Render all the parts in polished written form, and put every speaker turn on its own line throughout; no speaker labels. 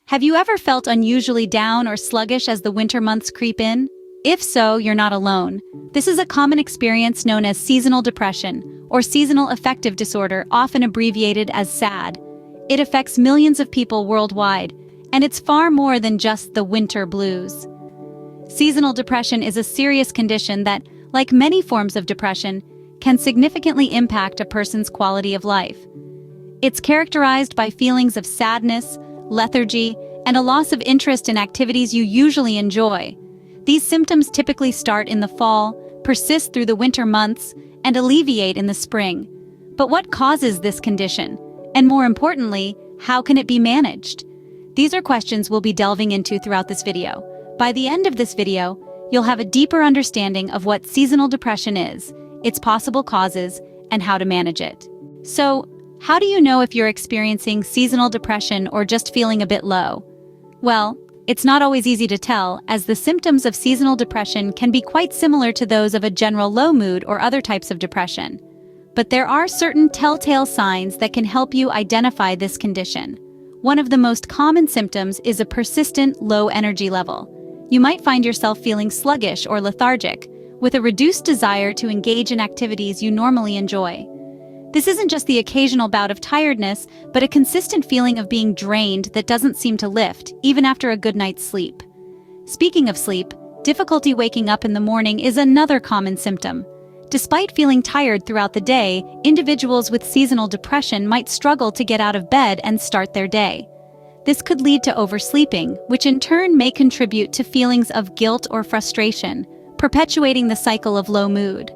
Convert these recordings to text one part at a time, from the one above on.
Have you ever felt unusually down or sluggish as the winter months creep in? If so, you're not alone. This is a common experience known as seasonal depression, or seasonal affective disorder, often abbreviated as SAD. It affects millions of people worldwide, and it's far more than just the winter blues. Seasonal depression is a serious condition that, like many forms of depression, can significantly impact a person's quality of life. It's characterized by feelings of sadness, lethargy, and a loss of interest in activities you usually enjoy. These symptoms typically start in the fall, persist through the winter months, and alleviate in the spring. But what causes this condition? And more importantly, how can it be managed? These are questions we'll be delving into throughout this video. By the end of this video, you'll have a deeper understanding of what seasonal depression is, its possible causes, and how to manage it. So, how do you know if you're experiencing seasonal depression or just feeling a bit low? Well, it's not always easy to tell, as the symptoms of seasonal depression can be quite similar to those of a general low mood or other types of depression. But there are certain telltale signs that can help you identify this condition. One of the most common symptoms is a persistent low energy level. You might find yourself feeling sluggish or lethargic, with a reduced desire to engage in activities you normally enjoy. This isn't just the occasional bout of tiredness, but a consistent feeling of being drained that doesn't seem to lift, even after a good night's sleep. Speaking of sleep, difficulty waking up in the morning is another common symptom. Despite feeling tired throughout the day, individuals with seasonal depression might struggle to get out of bed and start their day. This could lead to oversleeping, which in turn may contribute to feelings of guilt or frustration, perpetuating the cycle of low mood.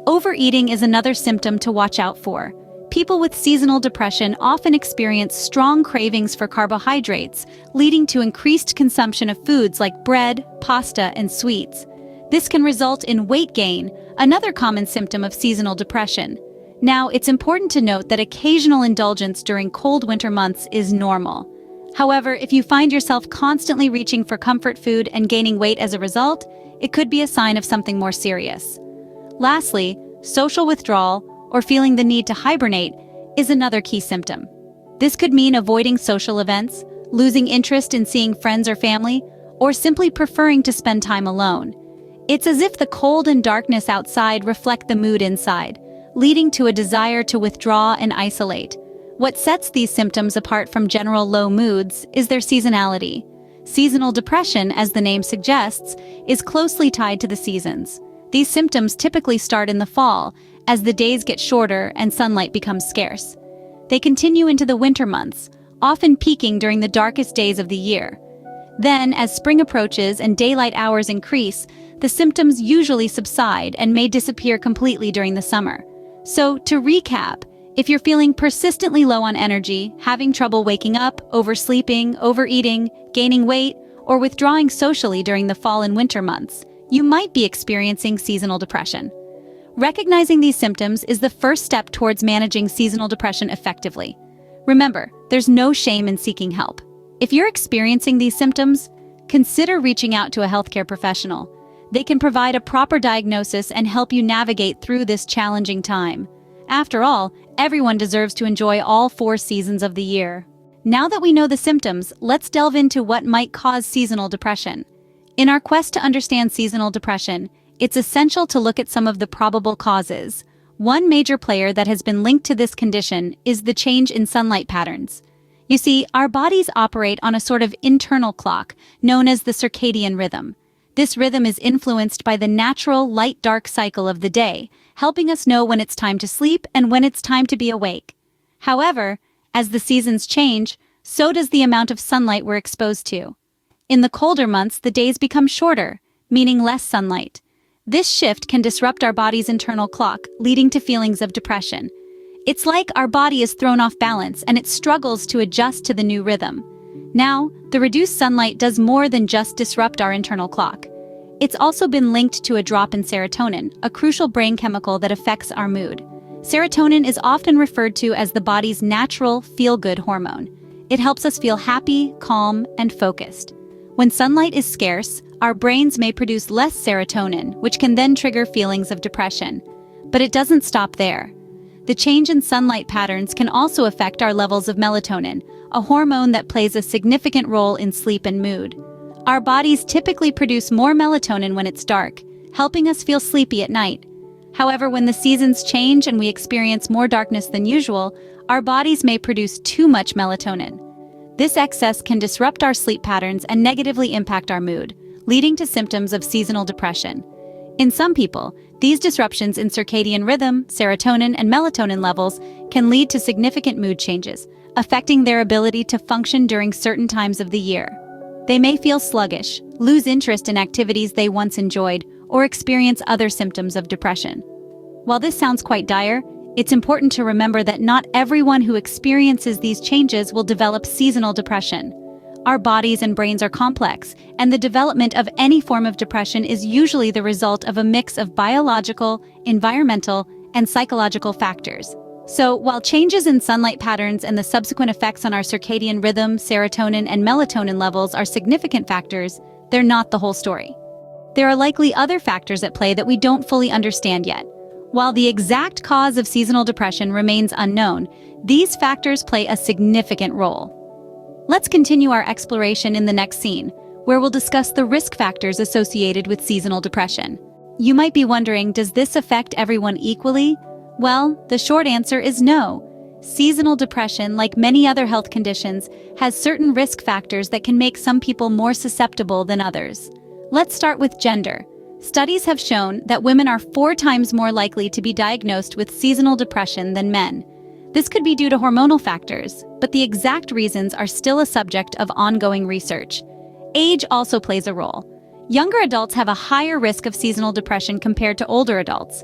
Overeating is another symptom to watch out for. People with seasonal depression often experience strong cravings for carbohydrates, leading to increased consumption of foods like bread, pasta, and sweets. This can result in weight gain, another common symptom of seasonal depression. Now, it's important to note that occasional indulgence during cold winter months is normal. However, if you find yourself constantly reaching for comfort food and gaining weight as a result, it could be a sign of something more serious. Lastly, social withdrawal, or feeling the need to hibernate, is another key symptom. This could mean avoiding social events, losing interest in seeing friends or family, or simply preferring to spend time alone. It's as if the cold and darkness outside reflect the mood inside, leading to a desire to withdraw and isolate. What sets these symptoms apart from general low moods is their seasonality. Seasonal depression, as the name suggests, is closely tied to the seasons. These symptoms typically start in the fall, as the days get shorter and sunlight becomes scarce. They continue into the winter months, often peaking during the darkest days of the year. Then, as spring approaches and daylight hours increase, the symptoms usually subside and may disappear completely during the summer. So, to recap, if you're feeling persistently low on energy, having trouble waking up, oversleeping, overeating, gaining weight, or withdrawing socially during the fall and winter months, you might be experiencing seasonal depression. Recognizing these symptoms is the first step towards managing seasonal depression effectively. Remember, there's no shame in seeking help. If you're experiencing these symptoms, consider reaching out to a healthcare professional. They can provide a proper diagnosis and help you navigate through this challenging time. After all, everyone deserves to enjoy all 4 seasons of the year. Now that we know the symptoms, let's delve into what might cause seasonal depression. In our quest to understand seasonal depression, it's essential to look at some of the probable causes. One major player that has been linked to this condition is the change in sunlight patterns. You see, our bodies operate on a sort of internal clock, known as the circadian rhythm. This rhythm is influenced by the natural light-dark cycle of the day, helping us know when it's time to sleep and when it's time to be awake. However, as the seasons change, so does the amount of sunlight we're exposed to. In the colder months, the days become shorter, meaning less sunlight. This shift can disrupt our body's internal clock, leading to feelings of depression. It's like our body is thrown off balance and it struggles to adjust to the new rhythm. Now, the reduced sunlight does more than just disrupt our internal clock. It's also been linked to a drop in serotonin, a crucial brain chemical that affects our mood. Serotonin is often referred to as the body's natural feel-good hormone. It helps us feel happy, calm, and focused. When sunlight is scarce, our brains may produce less serotonin, which can then trigger feelings of depression. But it doesn't stop there. The change in sunlight patterns can also affect our levels of melatonin, a hormone that plays a significant role in sleep and mood. Our bodies typically produce more melatonin when it's dark, helping us feel sleepy at night. However, when the seasons change and we experience more darkness than usual, our bodies may produce too much melatonin. This excess can disrupt our sleep patterns and negatively impact our mood, leading to symptoms of seasonal depression. In some people, these disruptions in circadian rhythm, serotonin, and melatonin levels can lead to significant mood changes, affecting their ability to function during certain times of the year. They may feel sluggish, lose interest in activities they once enjoyed, or experience other symptoms of depression. While this sounds quite dire, it's important to remember that not everyone who experiences these changes will develop seasonal depression. Our bodies and brains are complex, and the development of any form of depression is usually the result of a mix of biological, environmental, and psychological factors. So, while changes in sunlight patterns and the subsequent effects on our circadian rhythm, serotonin, and melatonin levels are significant factors, they're not the whole story. There are likely other factors at play that we don't fully understand yet. While the exact cause of seasonal depression remains unknown, these factors play a significant role. Let's continue our exploration in the next scene, where we'll discuss the risk factors associated with seasonal depression. You might be wondering, does this affect everyone equally? Well, the short answer is no. Seasonal depression, like many other health conditions, has certain risk factors that can make some people more susceptible than others. Let's start with gender. Studies have shown that women are 4 times more likely to be diagnosed with seasonal depression than men. This could be due to hormonal factors, but the exact reasons are still a subject of ongoing research. Age also plays a role. Younger adults have a higher risk of seasonal depression compared to older adults.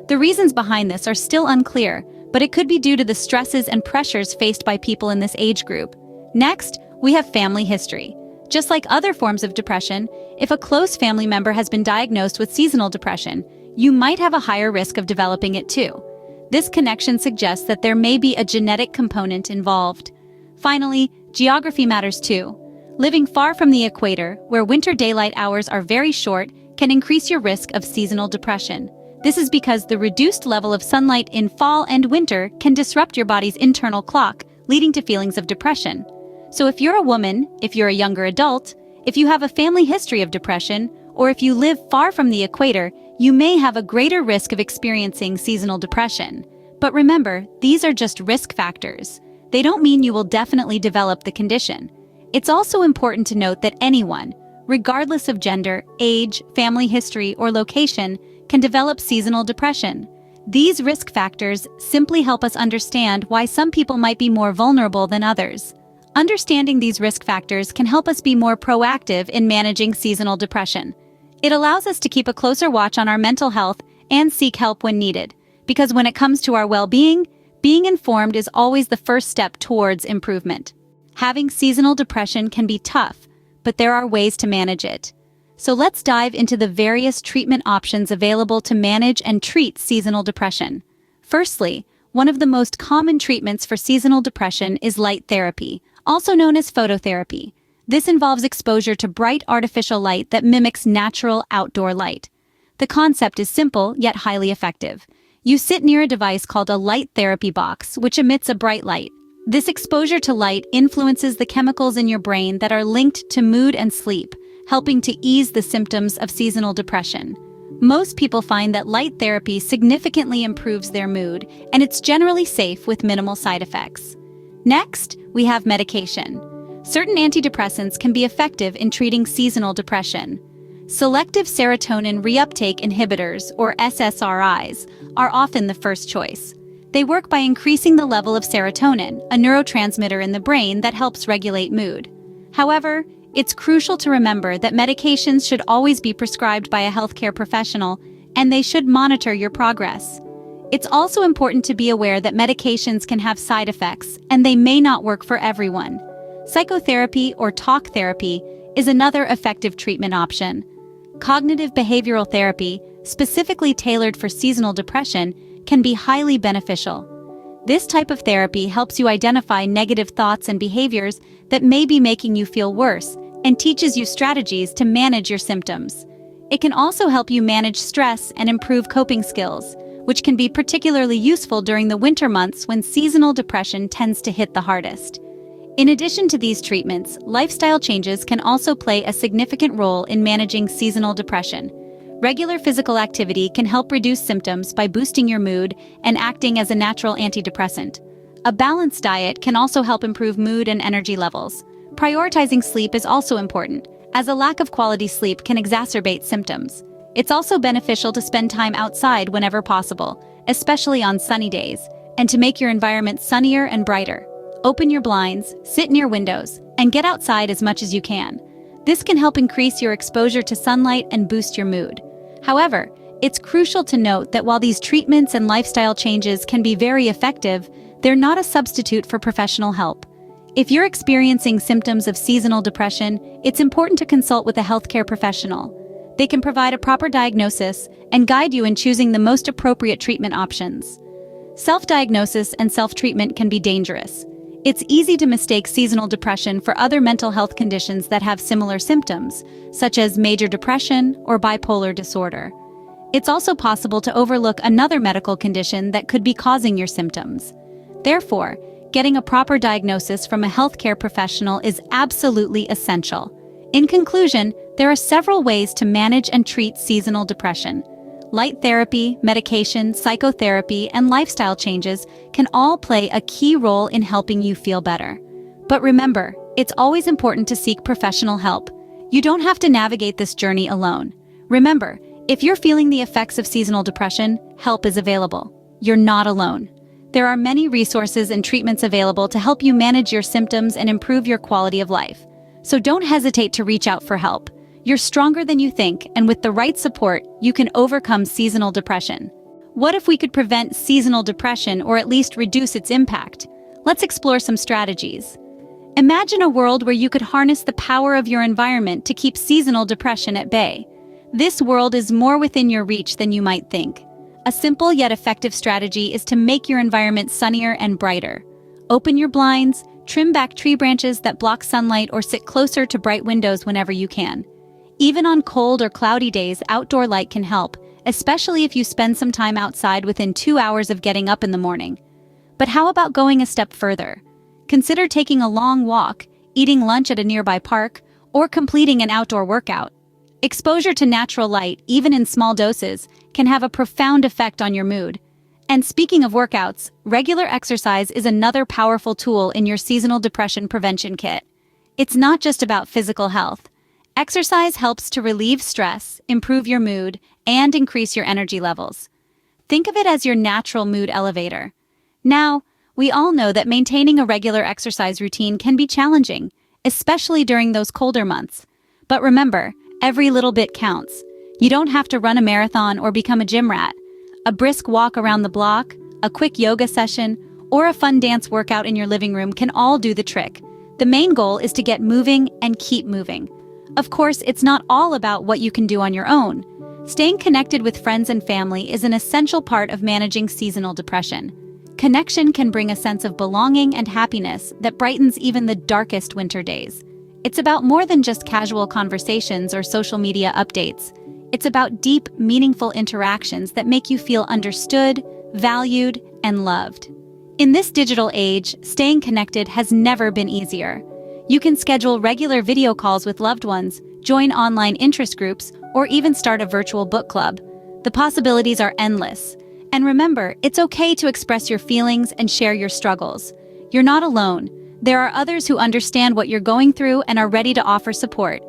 The reasons behind this are still unclear, but it could be due to the stresses and pressures faced by people in this age group. Next, we have family history. Just like other forms of depression, if a close family member has been diagnosed with seasonal depression, you might have a higher risk of developing it too. This connection suggests that there may be a genetic component involved. Finally, geography matters too. Living far from the equator, where winter daylight hours are very short, can increase your risk of seasonal depression. This is because the reduced level of sunlight in fall and winter can disrupt your body's internal clock, leading to feelings of depression. So if you're a woman, if you're a younger adult, if you have a family history of depression, or if you live far from the equator, you may have a greater risk of experiencing seasonal depression. But remember, these are just risk factors. They don't mean you will definitely develop the condition. It's also important to note that anyone, regardless of gender, age, family history, or location, can develop seasonal depression. These risk factors simply help us understand why some people might be more vulnerable than others. Understanding these risk factors can help us be more proactive in managing seasonal depression. It allows us to keep a closer watch on our mental health and seek help when needed, because when it comes to our well-being, being informed is always the first step towards improvement. Having seasonal depression can be tough, but there are ways to manage it. So let's dive into the various treatment options available to manage and treat seasonal depression. Firstly, one of the most common treatments for seasonal depression is light therapy, also known as phototherapy. This involves exposure to bright artificial light that mimics natural outdoor light. The concept is simple yet highly effective. You sit near a device called a light therapy box, which emits a bright light. This exposure to light influences the chemicals in your brain that are linked to mood and sleep, helping to ease the symptoms of seasonal depression. Most people find that light therapy significantly improves their mood, and it's generally safe with minimal side effects. Next, we have medication. Certain antidepressants can be effective in treating seasonal depression. Selective serotonin reuptake inhibitors, or SSRIs, are often the first choice. They work by increasing the level of serotonin, a neurotransmitter in the brain that helps regulate mood. However, it's crucial to remember that medications should always be prescribed by a healthcare professional, and they should monitor your progress. It's also important to be aware that medications can have side effects, and they may not work for everyone. Psychotherapy or talk therapy is another effective treatment option. Cognitive behavioral therapy, specifically tailored for seasonal depression, can be highly beneficial. This type of therapy helps you identify negative thoughts and behaviors that may be making you feel worse and teaches you strategies to manage your symptoms. It can also help you manage stress and improve coping skills, which can be particularly useful during the winter months when seasonal depression tends to hit the hardest. In addition to these treatments, lifestyle changes can also play a significant role in managing seasonal depression. Regular physical activity can help reduce symptoms by boosting your mood and acting as a natural antidepressant. A balanced diet can also help improve mood and energy levels. Prioritizing sleep is also important, as a lack of quality sleep can exacerbate symptoms. It's also beneficial to spend time outside whenever possible, especially on sunny days, and to make your environment sunnier and brighter. Open your blinds, sit near windows, and get outside as much as you can. This can help increase your exposure to sunlight and boost your mood. However, it's crucial to note that while these treatments and lifestyle changes can be very effective, they're not a substitute for professional help. If you're experiencing symptoms of seasonal depression, it's important to consult with a healthcare professional. They can provide a proper diagnosis and guide you in choosing the most appropriate treatment options. Self-diagnosis and self-treatment can be dangerous. It's easy to mistake seasonal depression for other mental health conditions that have similar symptoms, such as major depression or bipolar disorder. It's also possible to overlook another medical condition that could be causing your symptoms. Therefore, getting a proper diagnosis from a healthcare professional is absolutely essential. In conclusion, there are several ways to manage and treat seasonal depression. Light therapy, medication, psychotherapy, and lifestyle changes can all play a key role in helping you feel better. But remember, it's always important to seek professional help. You don't have to navigate this journey alone. Remember, if you're feeling the effects of seasonal depression, help is available. You're not alone. There are many resources and treatments available to help you manage your symptoms and improve your quality of life. So don't hesitate to reach out for help. You're stronger than you think, and with the right support, you can overcome seasonal depression. What if we could prevent seasonal depression or at least reduce its impact? Let's explore some strategies. Imagine a world where you could harness the power of your environment to keep seasonal depression at bay. This world is more within your reach than you might think. A simple yet effective strategy is to make your environment sunnier and brighter. Open your blinds, trim back tree branches that block sunlight, or sit closer to bright windows whenever you can. Even on cold or cloudy days, outdoor light can help, especially if you spend some time outside within 2 hours of getting up in the morning. But how about going a step further? Consider taking a long walk, eating lunch at a nearby park, or completing an outdoor workout. Exposure to natural light, even in small doses, can have a profound effect on your mood. And speaking of workouts, regular exercise is another powerful tool in your seasonal depression prevention kit. It's not just about physical health. Exercise helps to relieve stress, improve your mood, and increase your energy levels. Think of it as your natural mood elevator. Now, we all know that maintaining a regular exercise routine can be challenging, especially during those colder months. But remember, every little bit counts. You don't have to run a marathon or become a gym rat. A brisk walk around the block, a quick yoga session, or a fun dance workout in your living room can all do the trick. The main goal is to get moving and keep moving. Of course, it's not all about what you can do on your own. Staying connected with friends and family is an essential part of managing seasonal depression. Connection can bring a sense of belonging and happiness that brightens even the darkest winter days. It's about more than just casual conversations or social media updates. It's about deep, meaningful interactions that make you feel understood, valued, and loved. In this digital age, staying connected has never been easier. You can schedule regular video calls with loved ones, join online interest groups, or even start a virtual book club. The possibilities are endless. And remember, it's okay to express your feelings and share your struggles. You're not alone. There are others who understand what you're going through and are ready to offer support.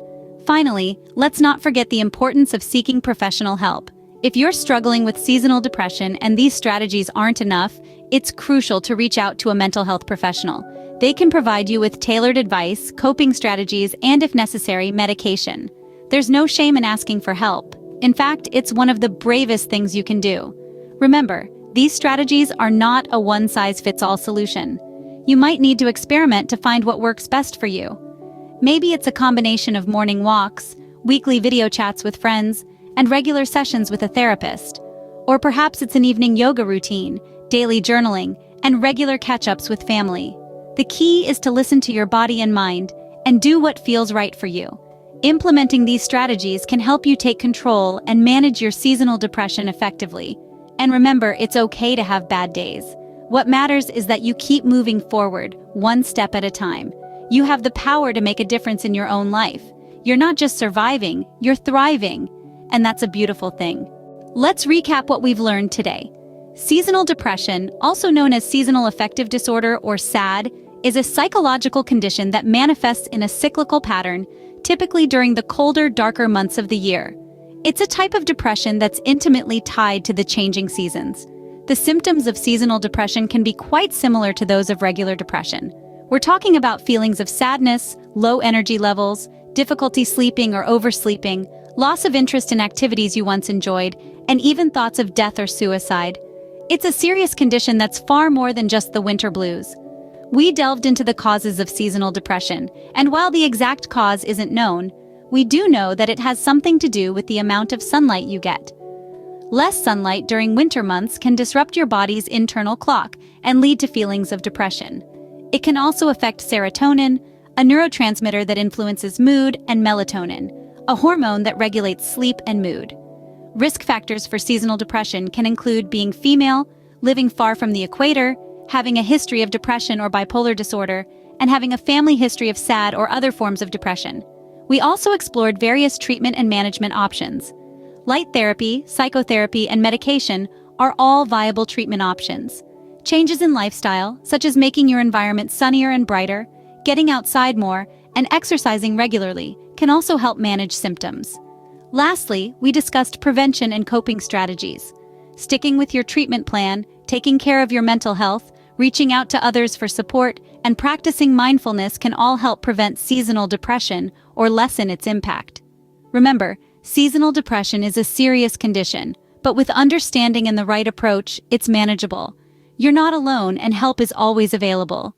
Finally, let's not forget the importance of seeking professional help. If you're struggling with seasonal depression and these strategies aren't enough, it's crucial to reach out to a mental health professional. They can provide you with tailored advice, coping strategies, and if necessary, medication. There's no shame in asking for help. In fact, it's one of the bravest things you can do. Remember, these strategies are not a one-size-fits-all solution. You might need to experiment to find what works best for you. Maybe it's a combination of morning walks, weekly video chats with friends, and regular sessions with a therapist. Or perhaps it's an evening yoga routine, daily journaling, and regular catch-ups with family. The key is to listen to your body and mind and do what feels right for you. Implementing these strategies can help you take control and manage your seasonal depression effectively. And remember, it's okay to have bad days. What matters is that you keep moving forward, one step at a time. You have the power to make a difference in your own life. You're not just surviving, you're thriving. And that's a beautiful thing. Let's recap what we've learned today. Seasonal depression, also known as seasonal affective disorder or SAD, is a psychological condition that manifests in a cyclical pattern, typically during the colder, darker months of the year. It's a type of depression that's intimately tied to the changing seasons. The symptoms of seasonal depression can be quite similar to those of regular depression. We're talking about feelings of sadness, low energy levels, difficulty sleeping or oversleeping, loss of interest in activities you once enjoyed, and even thoughts of death or suicide. It's a serious condition that's far more than just the winter blues. We delved into the causes of seasonal depression, and while the exact cause isn't known, we do know that it has something to do with the amount of sunlight you get. Less sunlight during winter months can disrupt your body's internal clock and lead to feelings of depression. It can also affect serotonin, a neurotransmitter that influences mood, and melatonin, a hormone that regulates sleep and mood. Risk factors for seasonal depression can include being female, living far from the equator, having a history of depression or bipolar disorder, and having a family history of SAD or other forms of depression. We also explored various treatment and management options. Light therapy, psychotherapy, and medication are all viable treatment options. Changes in lifestyle, such as making your environment sunnier and brighter, getting outside more, and exercising regularly, can also help manage symptoms. Lastly, we discussed prevention and coping strategies. Sticking with your treatment plan, taking care of your mental health, reaching out to others for support, and practicing mindfulness can all help prevent seasonal depression or lessen its impact. Remember, seasonal depression is a serious condition, but with understanding and the right approach, it's manageable. You're not alone, and help is always available.